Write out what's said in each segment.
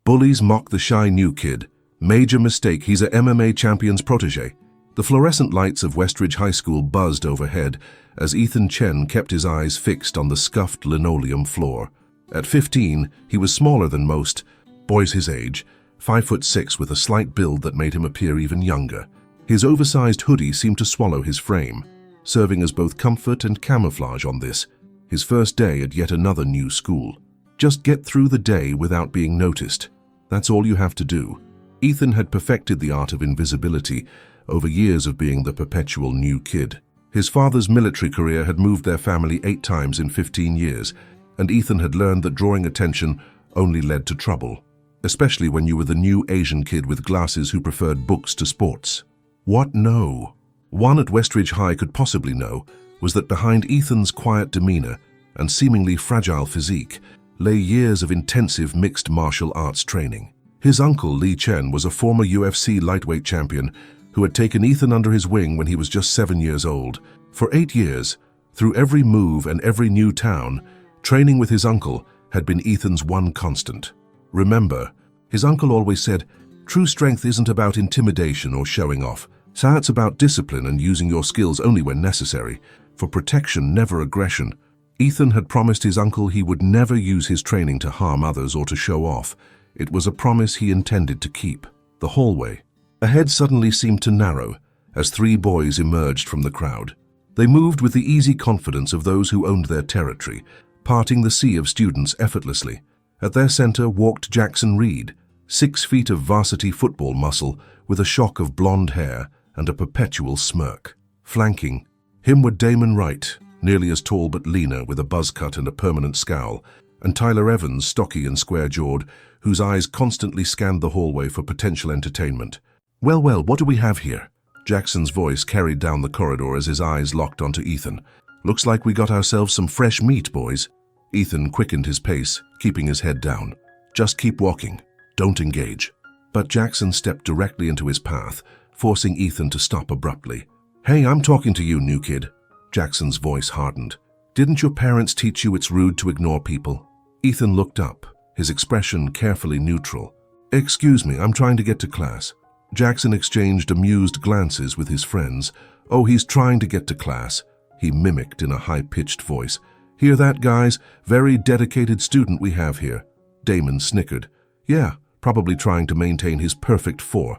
Bullies mock the shy new kid. Major mistake, he's a MMA champion's protege. The fluorescent lights of Westridge High School buzzed overhead as Ethan Chen kept his eyes fixed on the scuffed linoleum floor. At 15, he was smaller than most boys his age, 5'6" with a slight build that made him appear even younger. His oversized hoodie seemed to swallow his frame, serving as both comfort and camouflage on this, his first day at yet another new school. Just get through the day without being noticed. That's all you have to do. Ethan had perfected the art of invisibility over years of being the perpetual new kid. His father's military career had moved their family 8 times in 15 years, and Ethan had learned that drawing attention only led to trouble, especially when you were the new Asian kid with glasses who preferred books to sports. What no one at Westridge High could possibly know was that behind Ethan's quiet demeanor and seemingly fragile physique lay years of intensive mixed martial arts training. His uncle, Lee Chen, was a former UFC lightweight champion who had taken Ethan under his wing when he was just 7 years old. For 8 years, through every move and every new town, training with his uncle had been Ethan's one constant. Remember, his uncle always said, true strength isn't about intimidation or showing off. It's about discipline and using your skills only when necessary. For protection, never aggression. Ethan had promised his uncle he would never use his training to harm others or to show off. It was a promise he intended to keep. The hallway ahead suddenly seemed to narrow as 3 boys emerged from the crowd. They moved with the easy confidence of those who owned their territory, parting the sea of students effortlessly. At their center walked Jackson Reed, 6 feet of varsity football muscle with a shock of blonde hair and a perpetual smirk. Flanking him were Damon Wright, nearly as tall but leaner with a buzz cut and a permanent scowl, and Tyler Evans, stocky and square-jawed, whose eyes constantly scanned the hallway for potential entertainment. Well, what do we have here? Jackson's voice carried down the corridor as his eyes locked onto Ethan. Looks like we got ourselves some fresh meat, boys. Ethan quickened his pace, keeping his head down. Just keep walking. Don't engage. But Jackson stepped directly into his path, forcing Ethan to stop abruptly. Hey, I'm talking to you, new kid. Jackson's voice hardened. Didn't your parents teach you it's rude to ignore people? Ethan looked up, his expression carefully neutral. Excuse me, I'm trying to get to class. Jackson exchanged amused glances with his friends. Oh, he's trying to get to class, he mimicked in a high-pitched voice. Hear that, guys? Very dedicated student we have here. Damon snickered. Yeah, probably trying to maintain his perfect 4.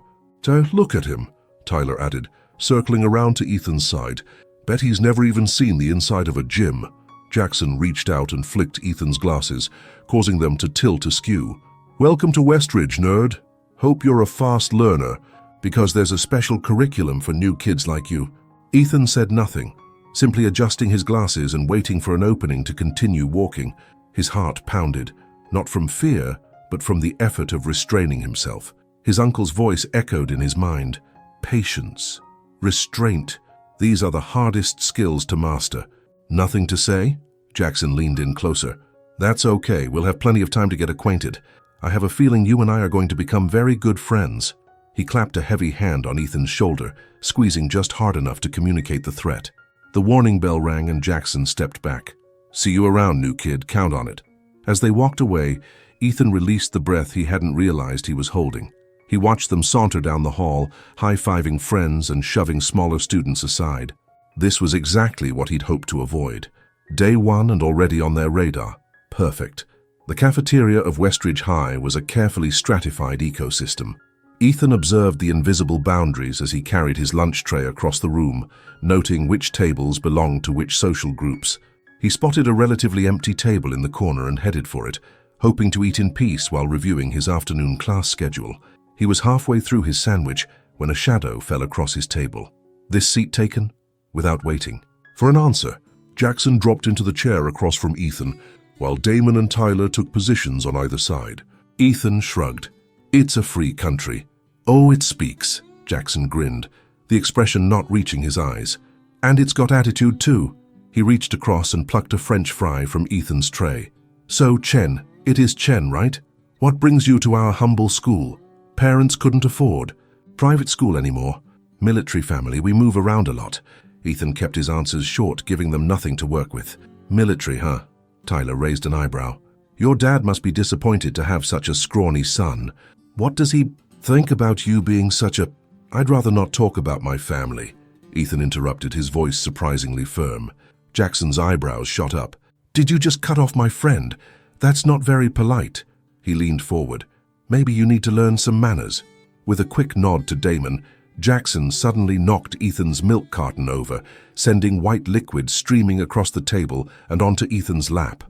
Look at him, Tyler added, circling around to Ethan's side. Bet he's never even seen the inside of a gym. Jackson reached out and flicked Ethan's glasses, causing them to tilt askew. Welcome to Westridge, nerd. Hope you're a fast learner, because there's a special curriculum for new kids like you. Ethan said nothing, simply adjusting his glasses and waiting for an opening to continue walking. His heart pounded, not from fear, but from the effort of restraining himself. His uncle's voice echoed in his mind. Patience, restraint, these are the hardest skills to master. Nothing to say? Jackson leaned in closer. That's okay, we'll have plenty of time to get acquainted. I have a feeling you and I are going to become very good friends. He clapped a heavy hand on Ethan's shoulder, squeezing just hard enough to communicate the threat. The warning bell rang and Jackson stepped back. See you around, new kid, count on it. As they walked away, Ethan released the breath he hadn't realized he was holding. He watched them saunter down the hall, high-fiving friends and shoving smaller students aside. This was exactly what he'd hoped to avoid. Day 1 and already on their radar. Perfect. The cafeteria of Westridge High was a carefully stratified ecosystem. Ethan observed the invisible boundaries as he carried his lunch tray across the room, noting which tables belonged to which social groups. He spotted a relatively empty table in the corner and headed for it, hoping to eat in peace while reviewing his afternoon class schedule. He was halfway through his sandwich when a shadow fell across his table. This seat taken? Without waiting for an answer, Jackson dropped into the chair across from Ethan, while Damon and Tyler took positions on either side. Ethan shrugged. It's a free country. Oh, it speaks, Jackson grinned, the expression not reaching his eyes. And it's got attitude too. He reached across and plucked a French fry from Ethan's tray. So, Chen, it is Chen, right? What brings you to our humble school? Parents couldn't afford. Private school anymore. Military family, we move around a lot. Ethan kept his answers short, giving them nothing to work with. Military, huh? Tyler raised an eyebrow. Your dad must be disappointed to have such a scrawny son. What does he think about you being such a... I'd rather not talk about my family, Ethan interrupted, his voice surprisingly firm. Jackson's eyebrows shot up. Did you just cut off my friend? That's not very polite. He leaned forward. Maybe you need to learn some manners. With a quick nod to Damon, Jackson suddenly knocked Ethan's milk carton over, sending white liquid streaming across the table and onto Ethan's lap.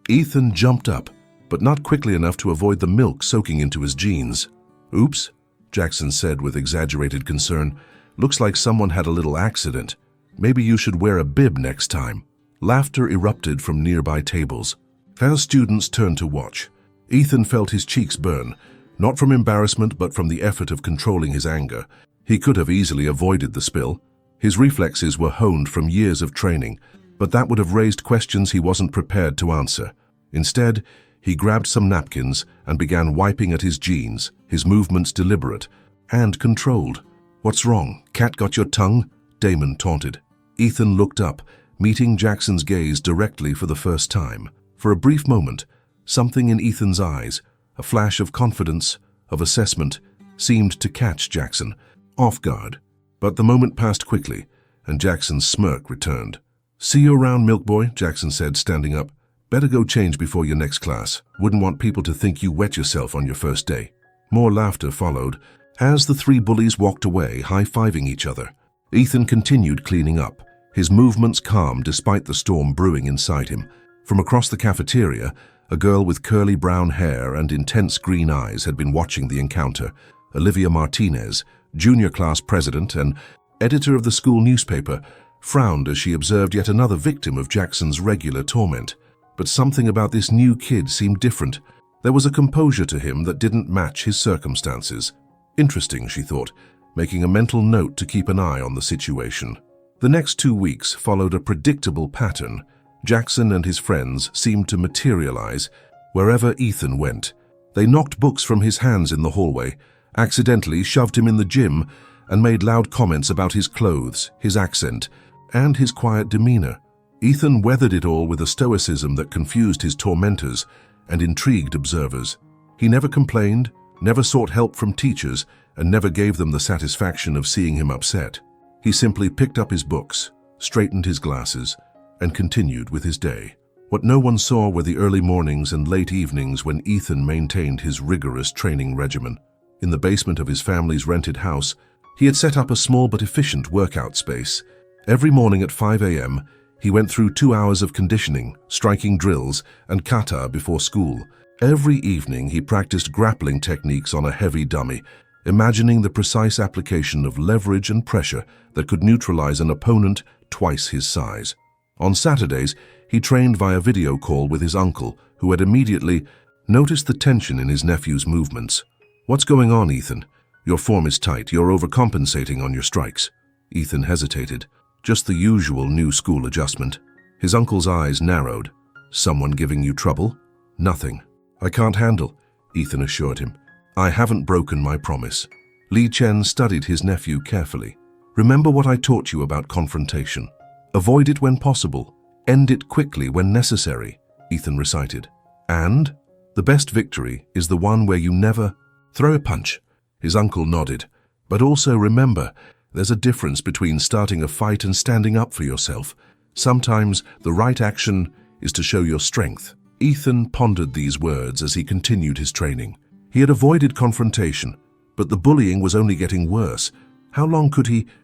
Ethan jumped up, but not quickly enough to avoid the milk soaking into his jeans. Oops, Jackson said with exaggerated concern. Looks like someone had a little accident. Maybe you should wear a bib next time. Laughter erupted from nearby tables. Fellow students turned to watch. Ethan felt his cheeks burn, not from embarrassment but from the effort of controlling his anger. He could have easily avoided the spill. His reflexes were honed from years of training, but that would have raised questions he wasn't prepared to answer. Instead, he grabbed some napkins and began wiping at his jeans, his movements deliberate and controlled. What's wrong? Cat got your tongue? Damon taunted. Ethan looked up, meeting Jackson's gaze directly for the first time. For a brief moment, something in Ethan's eyes, a flash of confidence, of assessment, seemed to catch Jackson off guard. But the moment passed quickly, and Jackson's smirk returned. See you around, milk boy, Jackson said, standing up. Better go change before your next class. Wouldn't want people to think you wet yourself on your first day. More laughter followed as the three bullies walked away, high-fiving each other. Ethan continued cleaning up, his movements calm despite the storm brewing inside him. From across the cafeteria, a girl with curly brown hair and intense green eyes had been watching the encounter. Olivia Martinez, junior class president and editor of the school newspaper, frowned as she observed yet another victim of Jackson's regular torment. But something about this new kid seemed different. There was a composure to him that didn't match his circumstances. Interesting, she thought, making a mental note to keep an eye on the situation. The next 2 weeks followed a predictable pattern. Jackson and his friends seemed to materialize wherever Ethan went. They knocked books from his hands in the hallway, accidentally shoved him in the gym, and made loud comments about his clothes, his accent, and his quiet demeanor. Ethan weathered it all with a stoicism that confused his tormentors and intrigued observers. He never complained, never sought help from teachers, and never gave them the satisfaction of seeing him upset. He simply picked up his books, straightened his glasses, and continued with his day. What no one saw were the early mornings and late evenings when Ethan maintained his rigorous training regimen. In the basement of his family's rented house, he had set up a small but efficient workout space. Every morning at 5 a.m., he went through 2 hours of conditioning, striking drills, and kata before school. Every evening, he practiced grappling techniques on a heavy dummy, imagining the precise application of leverage and pressure that could neutralize an opponent twice his size. On Saturdays, he trained via video call with his uncle, who had immediately noticed the tension in his nephew's movements. What's going on, Ethan? Your form is tight. You're overcompensating on your strikes. Ethan hesitated. Just the usual new school adjustment. His uncle's eyes narrowed. Someone giving you trouble? Nothing. I can't handle, Ethan assured him. I haven't broken my promise. Li Chen studied his nephew carefully. Remember what I taught you about confrontation. Avoid it when possible. End it quickly when necessary, Ethan recited. And the best victory is the one where you never throw a punch. His uncle nodded. But also remember, there's a difference between starting a fight and standing up for yourself. Sometimes the right action is to show your strength. Ethan pondered these words as he continued his training. He had avoided confrontation, but the bullying was only getting worse. How long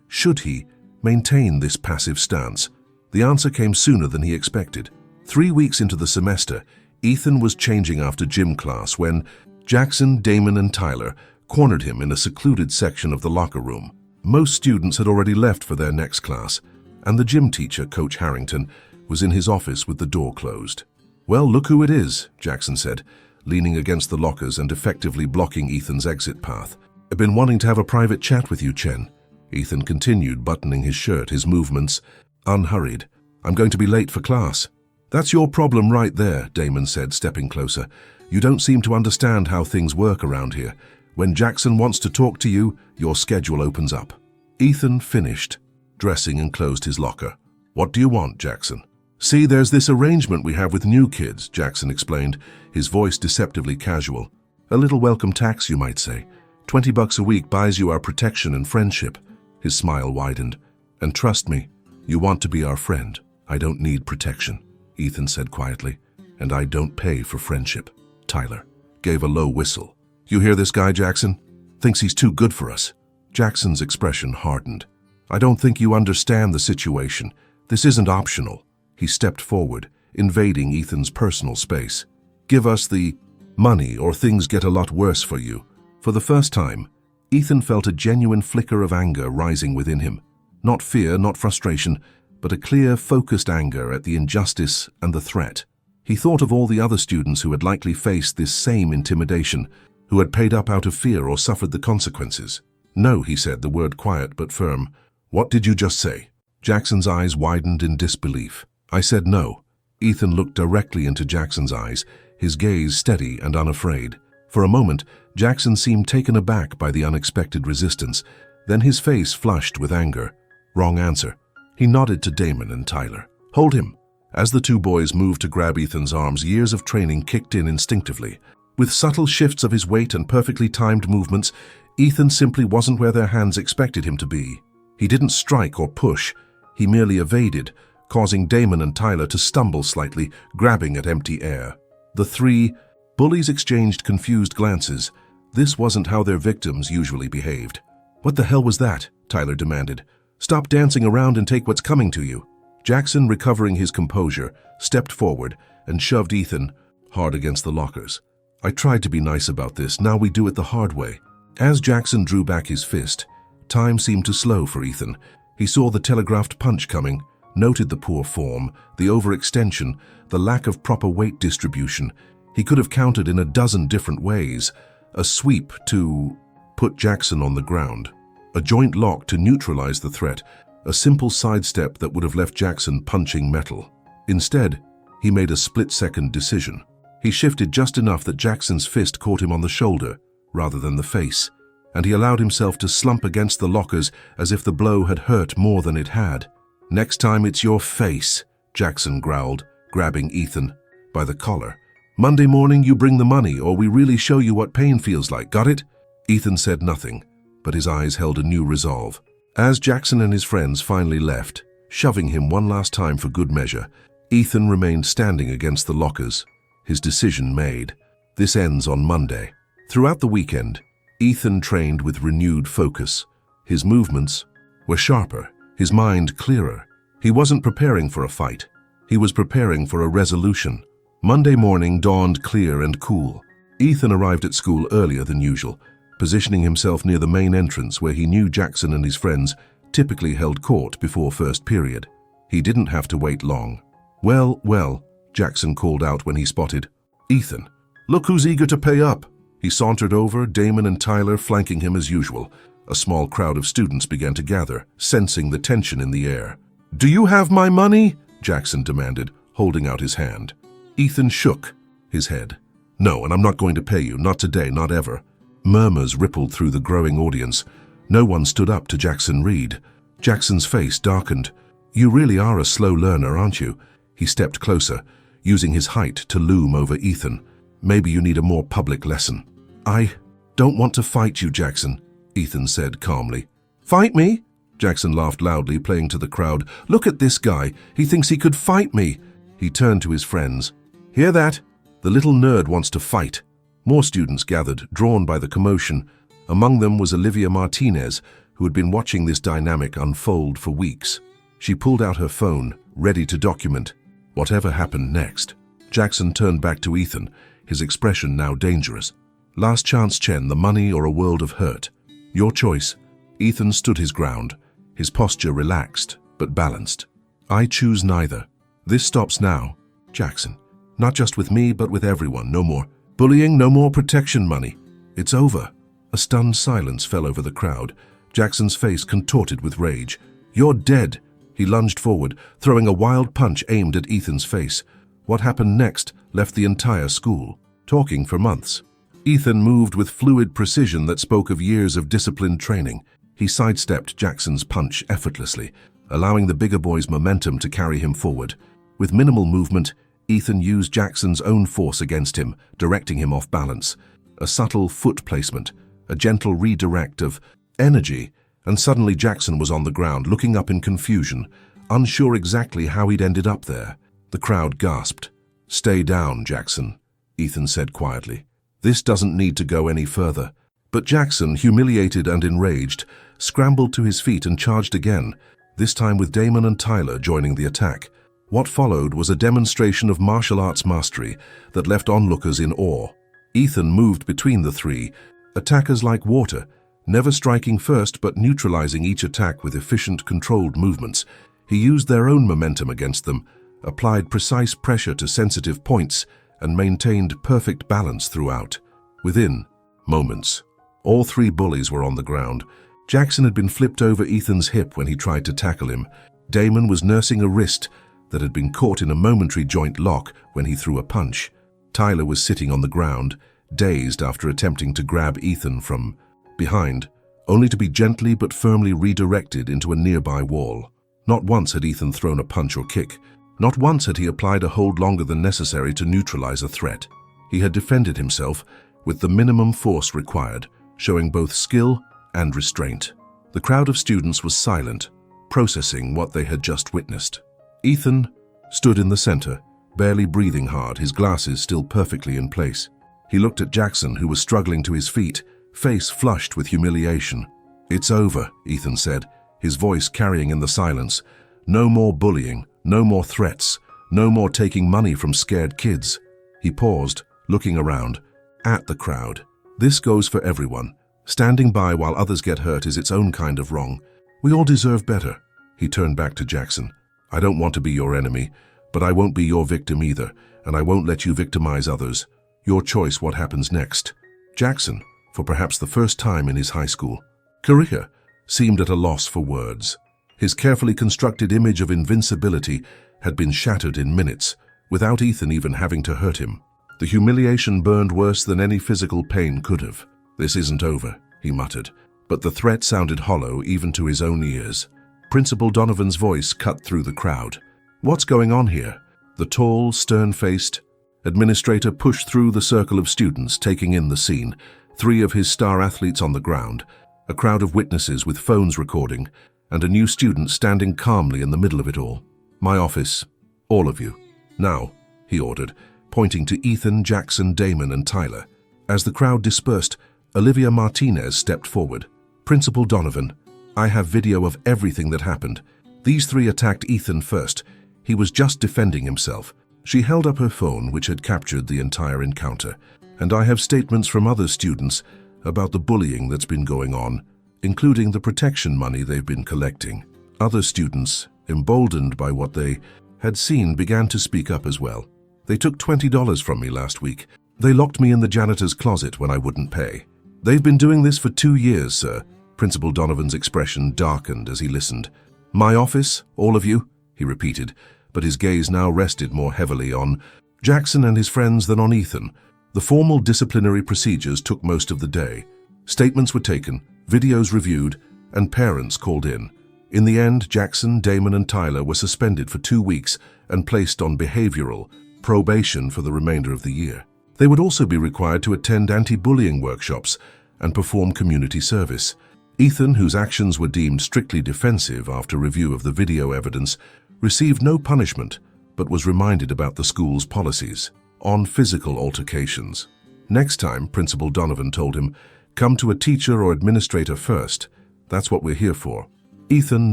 should he, maintain this passive stance? The answer came sooner than he expected. 3 weeks into the semester, Ethan was changing after gym class when Jackson, Damon, and Tyler cornered him in a secluded section of the locker room. Most students had already left for their next class, and the gym teacher, Coach Harrington, was in his office with the door closed. Well, look who it is, Jackson said, leaning against the lockers and effectively blocking Ethan's exit path. I've been wanting to have a private chat with you, Chen. Ethan continued, buttoning his shirt, his movements unhurried. I'm going to be late for class. That's your problem right there, Damon said, stepping closer. You don't seem to understand how things work around here. When Jackson wants to talk to you, your schedule opens up. Ethan finished, dressing and closed his locker. What do you want, Jackson? "See, there's this arrangement we have with new kids," Jackson explained, his voice deceptively casual. "A little welcome tax, you might say. $20 a week buys you our protection and friendship." His smile widened. "And trust me, you want to be our friend. I don't need protection," Ethan said quietly. "And I don't pay for friendship." Tyler gave a low whistle. "You hear this guy, Jackson? Thinks he's too good for us." Jackson's expression hardened. "I don't think you understand the situation. This isn't optional." He stepped forward, invading Ethan's personal space. "Give us the money or things get a lot worse for you." For the first time, Ethan felt a genuine flicker of anger rising within him. Not fear, not frustration, but a clear, focused anger at the injustice and the threat. He thought of all the other students who had likely faced this same intimidation, who had paid up out of fear or suffered the consequences. "No," he said, the word quiet but firm. "What did you just say?" Jackson's eyes widened in disbelief. "I said no." Ethan looked directly into Jackson's eyes, his gaze steady and unafraid. For a moment, Jackson seemed taken aback by the unexpected resistance. Then his face flushed with anger. "Wrong answer." He nodded to Damon and Tyler. "Hold him." As the two boys moved to grab Ethan's arms, years of training kicked in instinctively. With subtle shifts of his weight and perfectly timed movements, Ethan simply wasn't where their hands expected him to be. He didn't strike or push. He merely evaded, causing Damon and Tyler to stumble slightly, grabbing at empty air. The three bullies exchanged confused glances. This wasn't how their victims usually behaved. "What the hell was that?" Tyler demanded. "Stop dancing around and take what's coming to you." Jackson, recovering his composure, stepped forward and shoved Ethan hard against the lockers. "I tried to be nice about this, now we do it the hard way." As Jackson drew back his fist, time seemed to slow for Ethan. He saw the telegraphed punch coming, noted the poor form, the overextension, the lack of proper weight distribution. He could have countered in a dozen different ways. A sweep to put Jackson on the ground, a joint lock to neutralize the threat, a simple sidestep that would have left Jackson punching metal. Instead, he made a split-second decision. He shifted just enough that Jackson's fist caught him on the shoulder, rather than the face, and he allowed himself to slump against the lockers as if the blow had hurt more than it had. "Next time it's your face," Jackson growled, grabbing Ethan by the collar. "Monday morning you bring the money, or we really show you what pain feels like, got it?" Ethan said nothing, but his eyes held a new resolve. As Jackson and his friends finally left, shoving him one last time for good measure, Ethan remained standing against the lockers, his decision made. This ends on Monday. Throughout the weekend, Ethan trained with renewed focus. His movements were sharper, his mind clearer. He wasn't preparing for a fight. He was preparing for a resolution. Monday morning dawned clear and cool. Ethan arrived at school earlier than usual, positioning himself near the main entrance where he knew Jackson and his friends typically held court before first period. He didn't have to wait long. Well, Jackson called out when he spotted Ethan. "Look who's eager to pay up." He sauntered over, Damon and Tyler flanking him as usual. A small crowd of students began to gather, sensing the tension in the air. "Do you have my money?" Jackson demanded, holding out his hand. Ethan shook his head. "No, and I'm not going to pay you, not today, not ever." Murmurs rippled through the growing audience. No one stood up to Jackson Reed. Jackson's face darkened. "You really are a slow learner, aren't you?" He stepped closer, using his height to loom over Ethan. "Maybe you need a more public lesson." "I don't want to fight you, Jackson," Ethan said calmly. "Fight me?" Jackson laughed loudly, playing to the crowd. "Look at this guy. He thinks he could fight me." He turned to his friends. "Hear that? The little nerd wants to fight." More students gathered, drawn by the commotion. Among them was Olivia Martinez, who had been watching this dynamic unfold for weeks. She pulled out her phone, ready to document whatever happened next. Jackson turned back to Ethan, his expression now dangerous. "Last chance, Chen, the money or a world of hurt. Your choice." Ethan stood his ground, his posture relaxed but balanced. "I choose neither. This stops now, Jackson. Not just with me, but with everyone. No more bullying, no more protection money. It's over." A stunned silence fell over the crowd. Jackson's face contorted with rage. "You're dead." He lunged forward, throwing a wild punch aimed at Ethan's face. What happened next left the entire school talking for months. Ethan moved with fluid precision that spoke of years of disciplined training. He sidestepped Jackson's punch effortlessly, allowing the bigger boy's momentum to carry him forward. With minimal movement, Ethan used Jackson's own force against him, directing him off balance. A subtle foot placement, a gentle redirect of energy, and suddenly Jackson was on the ground, looking up in confusion, unsure exactly how he'd ended up there. The crowd gasped. "Stay down, Jackson," Ethan said quietly. "This doesn't need to go any further." But Jackson, humiliated and enraged, scrambled to his feet and charged again, this time with Damon and Tyler joining the attack. What followed was a demonstration of martial arts mastery that left onlookers in awe. Ethan moved between the three, attackers like water, never striking first but neutralizing each attack with efficient, controlled movements. He used their own momentum against them, applied precise pressure to sensitive points, and maintained perfect balance throughout. Within moments, all three bullies were on the ground. Jackson had been flipped over Ethan's hip when he tried to tackle him. Damon was nursing a wrist that had been caught in a momentary joint lock when he threw a punch. Tyler was sitting on the ground, dazed after attempting to grab Ethan from behind, only to be gently but firmly redirected into a nearby wall. Not once had Ethan thrown a punch or kick. Not once had he applied a hold longer than necessary to neutralize a threat. He had defended himself with the minimum force required, showing both skill and restraint. The crowd of students was silent, processing what they had just witnessed. Ethan stood in the center, barely breathing hard, his glasses still perfectly in place. He looked at Jackson, who was struggling to his feet, face flushed with humiliation. "It's over," Ethan said, his voice carrying in the silence. "No more bullying, no more threats, no more taking money from scared kids." He paused, looking around, at the crowd. "This goes for everyone. Standing by while others get hurt is its own kind of wrong. We all deserve better." He turned back to Jackson. "I don't want to be your enemy, but I won't be your victim either, and I won't let you victimize others. Your choice what happens next." Jackson, for perhaps the first time in his high school career, seemed at a loss for words. His carefully constructed image of invincibility had been shattered in minutes, without Ethan even having to hurt him. The humiliation burned worse than any physical pain could have. "This isn't over," he muttered, but the threat sounded hollow even to his own ears. Principal Donovan's voice cut through the crowd. "What's going on here?" The tall, stern-faced administrator pushed through the circle of students, taking in the scene. Three of his star athletes on the ground, a crowd of witnesses with phones recording, and a new student standing calmly in the middle of it all. "My office, all of you. Now," he ordered, pointing to Ethan, Jackson, Damon, and Tyler. As the crowd dispersed, Olivia Martinez stepped forward. "Principal Donovan, I have video of everything that happened. These three attacked Ethan first. He was just defending himself." She held up her phone, which had captured the entire encounter. "And I have statements from other students about the bullying that's been going on, including the protection money they've been collecting." Other students, emboldened by what they had seen, began to speak up as well. "They took $20 from me last week. They locked me in the janitor's closet when I wouldn't pay. They've been doing this for 2 years, sir." Principal Donovan's expression darkened as he listened. "My office, all of you," he repeated, but his gaze now rested more heavily on Jackson and his friends than on Ethan. The formal disciplinary procedures took most of the day. Statements were taken, videos reviewed, and parents called in. In the end, Jackson, Damon, and Tyler were suspended for 2 weeks and placed on behavioral probation for the remainder of the year. They would also be required to attend anti-bullying workshops and perform community service. Ethan, whose actions were deemed strictly defensive after review of the video evidence, received no punishment, but was reminded about the school's policies on physical altercations. Next time, Principal Donovan told him, "Come to a teacher or administrator first. That's what we're here for." Ethan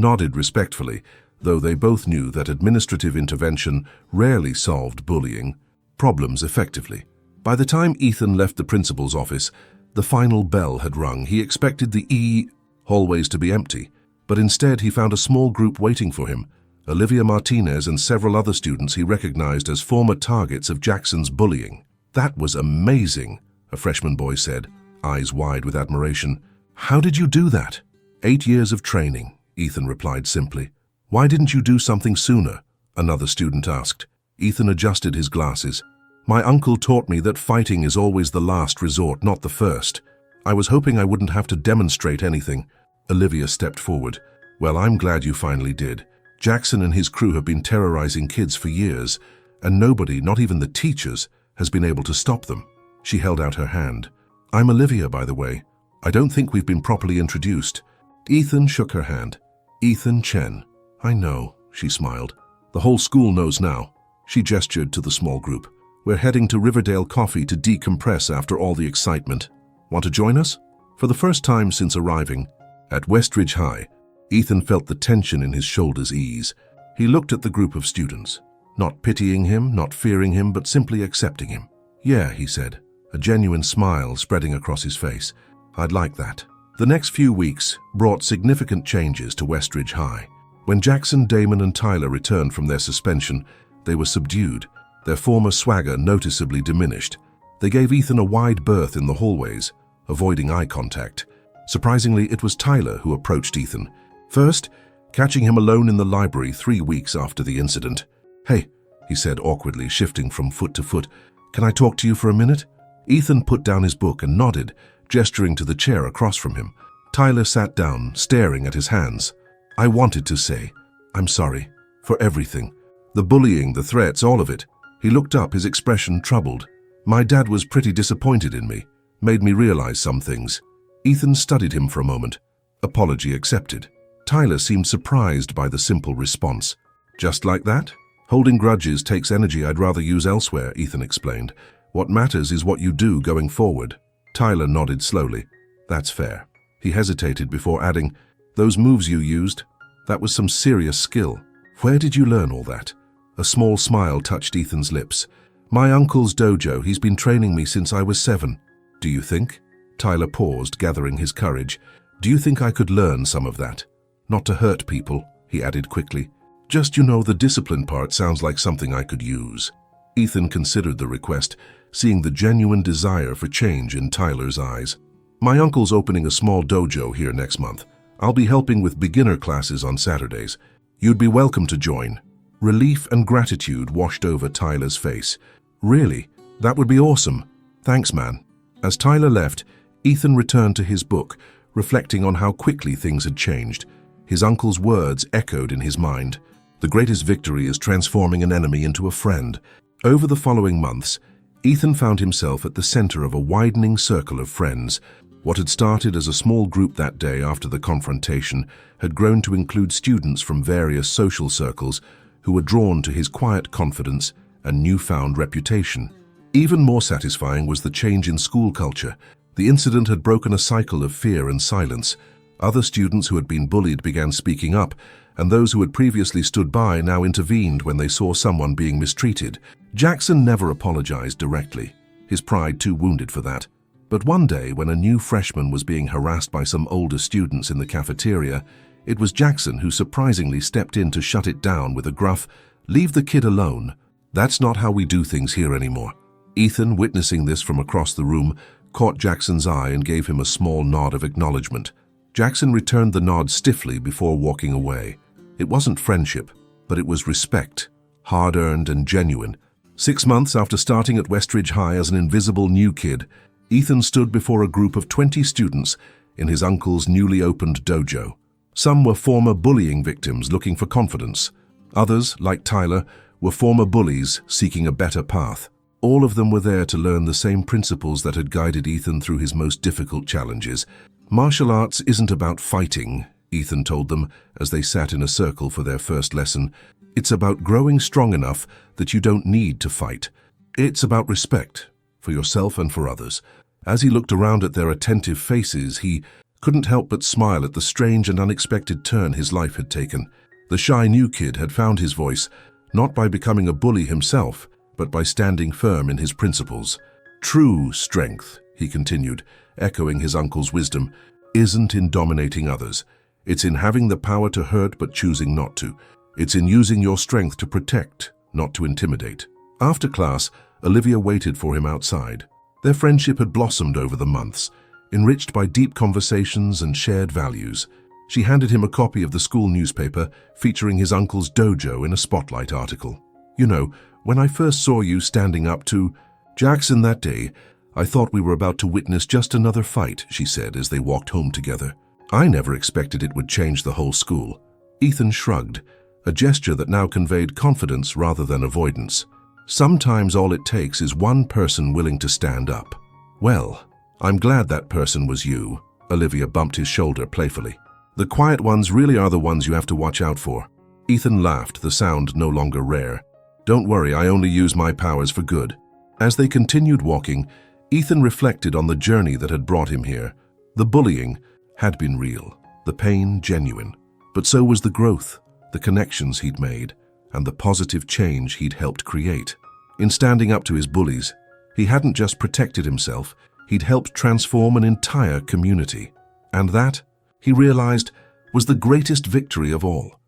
nodded respectfully, though they both knew that administrative intervention rarely solved bullying problems effectively. By the time Ethan left the principal's office, the final bell had rung. He expected the hallways to be empty, but instead he found a small group waiting for him. Olivia Martinez and several other students he recognized as former targets of Jackson's bullying. "That was amazing," a freshman boy said, eyes wide with admiration. "How did you do that?" 8 years of training," Ethan replied simply. "Why didn't you do something sooner?" another student asked. Ethan adjusted his glasses. "My uncle taught me that fighting is always the last resort, not the first. I was hoping I wouldn't have to demonstrate anything." Olivia stepped forward. "Well, I'm glad you finally did. Jackson and his crew have been terrorizing kids for years, and nobody, not even the teachers, has been able to stop them. She held out her hand. I'm Olivia, by the way. I don't think we've been properly introduced. Ethan shook her hand. Ethan Chen. I know, she smiled. The whole school knows now. She gestured to the small group. We're heading to Riverdale Coffee to decompress after all the excitement. Want to join us? For the first time since arriving at Westridge High, Ethan felt the tension in his shoulders ease. He looked at the group of students, not pitying him, not fearing him, but simply accepting him. Yeah, he said, a genuine smile spreading across his face. I'd like that. The next few weeks brought significant changes to Westridge High. When Jackson, Damon, and Tyler returned from their suspension, they were subdued, their former swagger noticeably diminished. They gave Ethan a wide berth in the hallways, avoiding eye contact. Surprisingly, it was Tyler who approached Ethan. First, catching him alone in the library 3 weeks after the incident. Hey, he said awkwardly, shifting from foot to foot. Can I talk to you for a minute? Ethan put down his book and nodded, gesturing to the chair across from him. Tyler sat down, staring at his hands. I wanted to say, I'm sorry, for everything. The bullying, the threats, all of it. He looked up, his expression troubled. My dad was pretty disappointed in me, made me realize some things. Ethan studied him for a moment. Apology accepted. Tyler seemed surprised by the simple response. Just like that? Holding grudges takes energy I'd rather use elsewhere, Ethan explained. What matters is what you do going forward. Tyler nodded slowly. That's fair. He hesitated before adding, those moves you used, that was some serious skill. Where did you learn all that? A small smile touched Ethan's lips. My uncle's dojo, he's been training me since I was 7. Do you think? Tyler paused, gathering his courage. Do you think I could learn some of that? Not to hurt people, he added quickly. Just, the discipline part sounds like something I could use. Ethan considered the request, seeing the genuine desire for change in Tyler's eyes. My uncle's opening a small dojo here next month. I'll be helping with beginner classes on Saturdays. You'd be welcome to join. Relief and gratitude washed over Tyler's face. Really? That would be awesome. Thanks, man. As Tyler left, Ethan returned to his book, reflecting on how quickly things had changed. His uncle's words echoed in his mind. The greatest victory is transforming an enemy into a friend. Over the following months, Ethan found himself at the center of a widening circle of friends. What had started as a small group that day after the confrontation had grown to include students from various social circles who were drawn to his quiet confidence and newfound reputation. Even more satisfying was the change in school culture. The incident had broken a cycle of fear and silence. Other students who had been bullied began speaking up, and those who had previously stood by now intervened when they saw someone being mistreated. Jackson never apologized directly, his pride too wounded for that. But one day, when a new freshman was being harassed by some older students in the cafeteria, it was Jackson who surprisingly stepped in to shut it down with a gruff, "Leave the kid alone. That's not how we do things here anymore." Ethan, witnessing this from across the room, caught Jackson's eye and gave him a small nod of acknowledgement. Jackson returned the nod stiffly before walking away. It wasn't friendship, but it was respect, hard-earned and genuine. 6 months after starting at Westridge High as an invisible new kid, Ethan stood before a group of 20 students in his uncle's newly opened dojo. Some were former bullying victims looking for confidence. Others, like Tyler, were former bullies seeking a better path. All of them were there to learn the same principles that had guided Ethan through his most difficult challenges. Martial arts isn't about fighting, Ethan told them as they sat in a circle for their first lesson. It's about growing strong enough that you don't need to fight. It's about respect for yourself and for others. As he looked around at their attentive faces, he couldn't help but smile at the strange and unexpected turn his life had taken. The shy new kid had found his voice, not by becoming a bully himself, but by standing firm in his principles. True strength, he continued, echoing his uncle's wisdom, isn't in dominating others. It's in having the power to hurt but choosing not to. It's in using your strength to protect, not to intimidate. After class, Olivia waited for him outside. Their friendship had blossomed over the months, enriched by deep conversations and shared values. She handed him a copy of the school newspaper featuring his uncle's dojo in a spotlight article. When I first saw you standing up to Jackson that day, I thought we were about to witness just another fight, she said as they walked home together. I never expected it would change the whole school. Ethan shrugged, a gesture that now conveyed confidence rather than avoidance. Sometimes all it takes is one person willing to stand up. Well, I'm glad that person was you. Olivia bumped his shoulder playfully. The quiet ones really are the ones you have to watch out for. Ethan laughed, the sound no longer rare. Don't worry, I only use my powers for good. As they continued walking, Ethan reflected on the journey that had brought him here. The bullying had been real, the pain genuine, but so was the growth, the connections he'd made, and the positive change he'd helped create. In standing up to his bullies, he hadn't just protected himself, he'd helped transform an entire community. And that, he realized, was the greatest victory of all.